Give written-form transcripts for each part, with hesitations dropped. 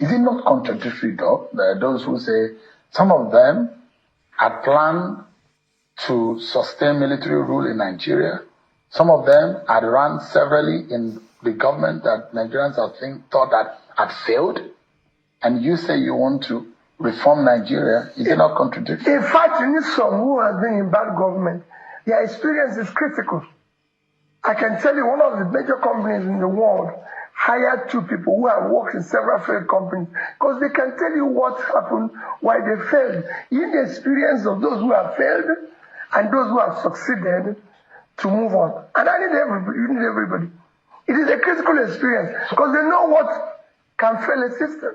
Is it not contradictory, though? There are those who say some of them had planned to sustain military rule in Nigeria. Some of them had run severally in the government that Nigerians thought that had failed. And you say you want to reform Nigeria. Is it not contradictory? In fact, you need some who have been in bad government. Their experience is critical. I can tell you one of the major companies in the world hired 2 people who have worked in several failed companies because they can tell you what happened, why they failed. You need the experience of those who have failed and those who have succeeded to move on. And I need everybody. You need everybody. It is a critical experience because they know what can fail a system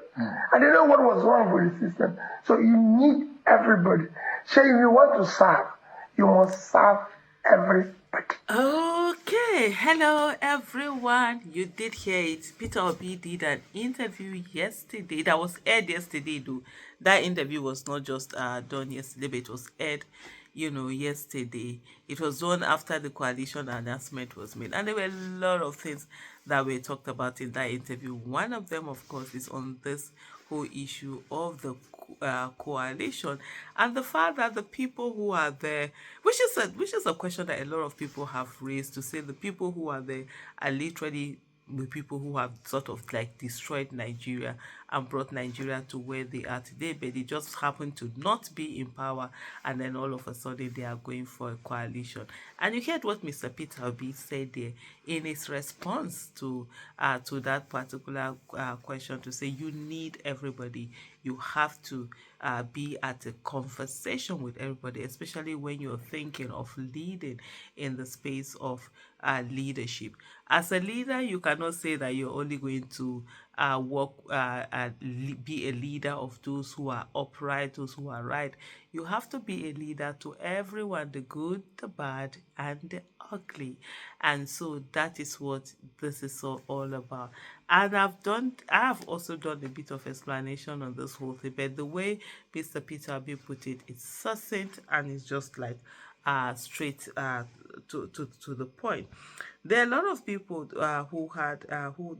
and they know what was wrong with the system. So you need everybody. So if you want to serve, you must serve everybody. Okay, hello everyone. You did hear it. Peter Obi did an interview yesterday that was aired yesterday, though. That interview was not just done yesterday, but it was aired, yesterday. It was done after the coalition announcement was made, and there were a lot of things that were talked about in that interview. One of them, of course, is on this whole issue of the coalition and the fact that the people who are there, which is a question that a lot of people have raised, to say the people who are there are literally the people who have sort of like destroyed Nigeria and brought Nigeria to where they are today, but they just happen to not be in power, and then all of a sudden they are going for a coalition. And you heard what Mr. Peter Obi said there in his response to that particular question, to say you need everybody. You have to be at a conversation with everybody, especially when you're thinking of leading in the space of leadership. As a leader, you cannot say that you're only going to be a leader of those who are upright, those who are right. You have to be a leader to everyone, the good, the bad, and the ugly. And so that is what this is all about. And I've also done a bit of explanation on this whole thing, but the way Mr. Peter Obi put it, it's succinct and it's just like straight to the point. There are a lot of people who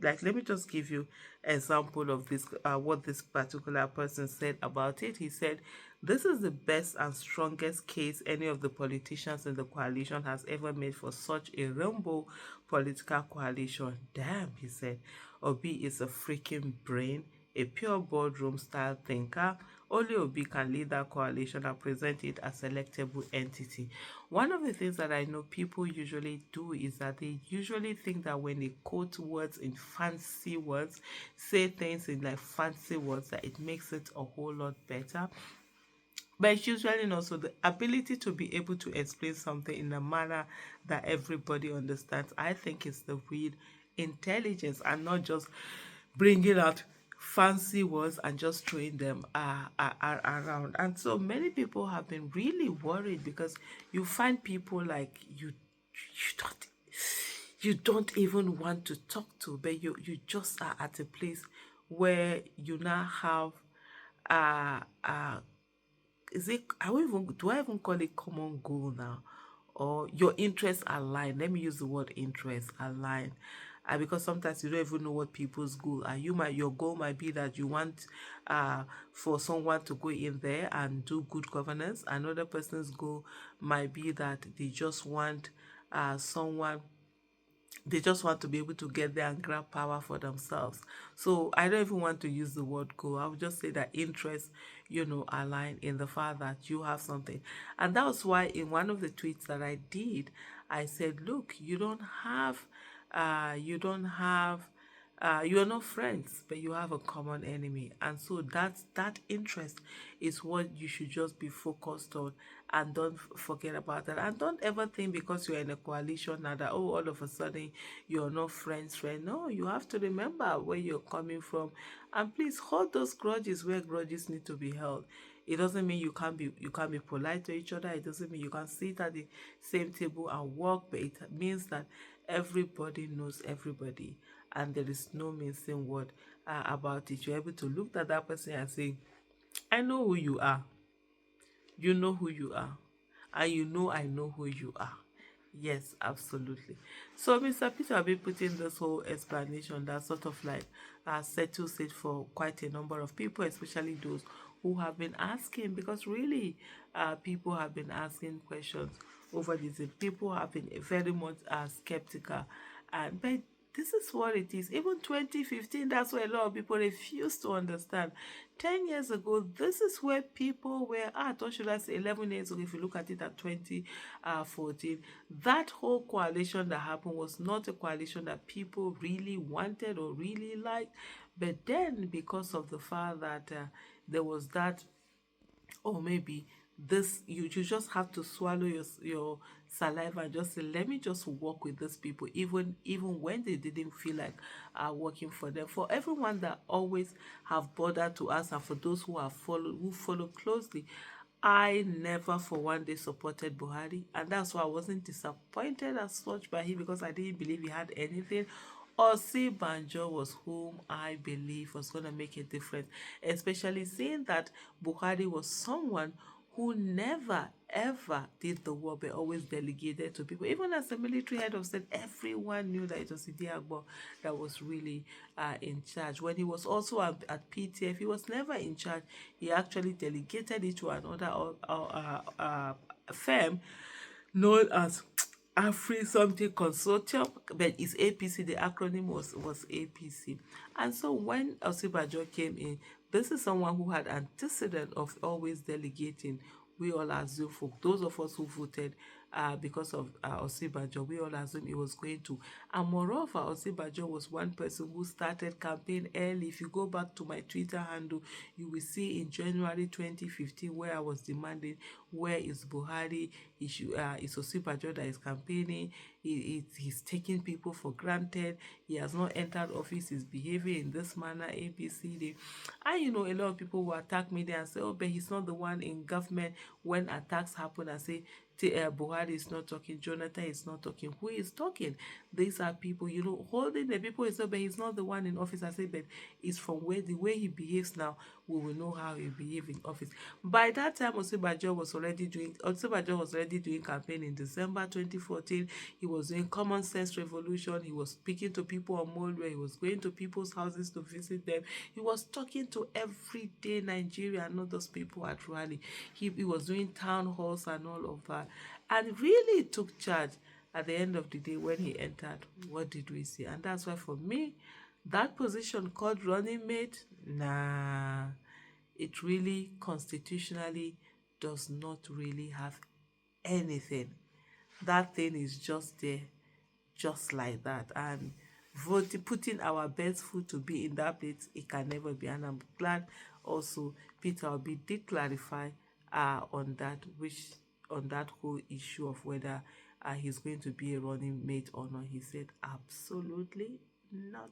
like, let me just give you an example of this, what this particular person said about it. He said, "This is the best and strongest case any of the politicians in the coalition has ever made for such a rainbow political coalition. Damn," he said. "Obi is a freaking brain, a pure boardroom style thinker. Only Obi can lead that coalition and present it as a selectable entity." One of the things that I know people usually do is that they usually think that when they quote words in fancy words, say things in like fancy words, that it makes it a whole lot better. But it's usually not. So the ability to be able to explain something in a manner that everybody understands, I think, is the real intelligence, and not just bringing out fancy words and just throwing them around. And so many people have been really worried because you find people like you don't even want to talk to, but you just are at a place where you now have do I even call it common goal now, or your interests align? Let me use the word interest align. Because sometimes you don't even know what people's goal are. Your goal might be that you want for someone to go in there and do good governance. Another person's goal might be that they just want they just want to be able to get there and grab power for themselves. So I don't even want to use the word goal. I would just say that interests, align in the fact that you have something. And that was why in one of the tweets that I did, I said, look, you're not friends, but you have a common enemy. And so that interest is what you should just be focused on, and don't forget about that. And don't ever think because you're in a coalition now that, all of a sudden you're not friends. No, you have to remember where you're coming from, and please hold those grudges where grudges need to be held. It doesn't mean you can't be polite to each other. It doesn't mean you can sit at the same table and work, but it means that everybody knows everybody, and there is no mincing word about it. You're able to look at that person and say, I know who you are. You know who you are. And I know who you are. Yes, absolutely. So, Mr. Peter, I've been putting this whole explanation that sort of like settles it for quite a number of people, especially those who have been asking, because really, people have been asking questions over this. And people have been very much skeptical, and but this is what it is. Even 2015, that's where a lot of people refuse to understand. 10 years ago, this is where people were at, or should I say 11 years ago, if you look at it at 2014. That whole coalition that happened was not a coalition that people really wanted or really liked. But then, because of the fact that there was that, or maybe this, you just have to swallow your saliva and just say, let me just work with these people, even when they didn't feel like working for them. For everyone that always have bothered to us, and for those who follow closely, I never for one day supported Buhari, and that's why I wasn't disappointed as such by him, because I didn't believe he had anything. Banjo was whom I believe was going to make a difference, especially seeing that Buhari was someone who never ever did the work but always delegated to people. Even as the military head of state, everyone knew that it was Idi Agbo that was really in charge. When he was also at PTF, he was never in charge. He actually delegated it to another firm known as Afri something consortium, but it's APC. The acronym was APC. And so when Osibajo came in, this is someone who had antecedent of always delegating. We all assume, for those of us who voted because of Osibajo, we all assume he was going to. And moreover, Osibajo was one person who started campaign early. If you go back to my Twitter handle, you will see in January 2015 where I was demanding, where is Buhari? It's Osibajo that is campaigning. He's taking people for granted. He has not entered office. He's behaving in this manner, ABCD. And a lot of people will attack me there and say, oh, but he's not the one in government. When attacks happen and say, Buhari is not talking, Jonathan is not talking. Who is talking? These are people, holding the people. Is not, but he's not the one in office. I say, but it's from the way he behaves now, we will know how he behaves in office. By that time, Osibajo was already doing campaign in December 2014. He was doing common sense revolution. He was speaking to people on Molwe. He was going to people's houses to visit them. He was talking to everyday Nigeria, not those people at rally. He was doing town halls and all of that, and really took charge. At the end of the day, when he entered, what did we see? And that's why for me, that position called running mate, nah, it really constitutionally does not really have anything. That thing is just there, just like that. And putting our best foot to be in that place, it can never be. And I'm glad also Peter Obi did clarify on that whole issue of whether he's going to be a running mate or not. He said absolutely not.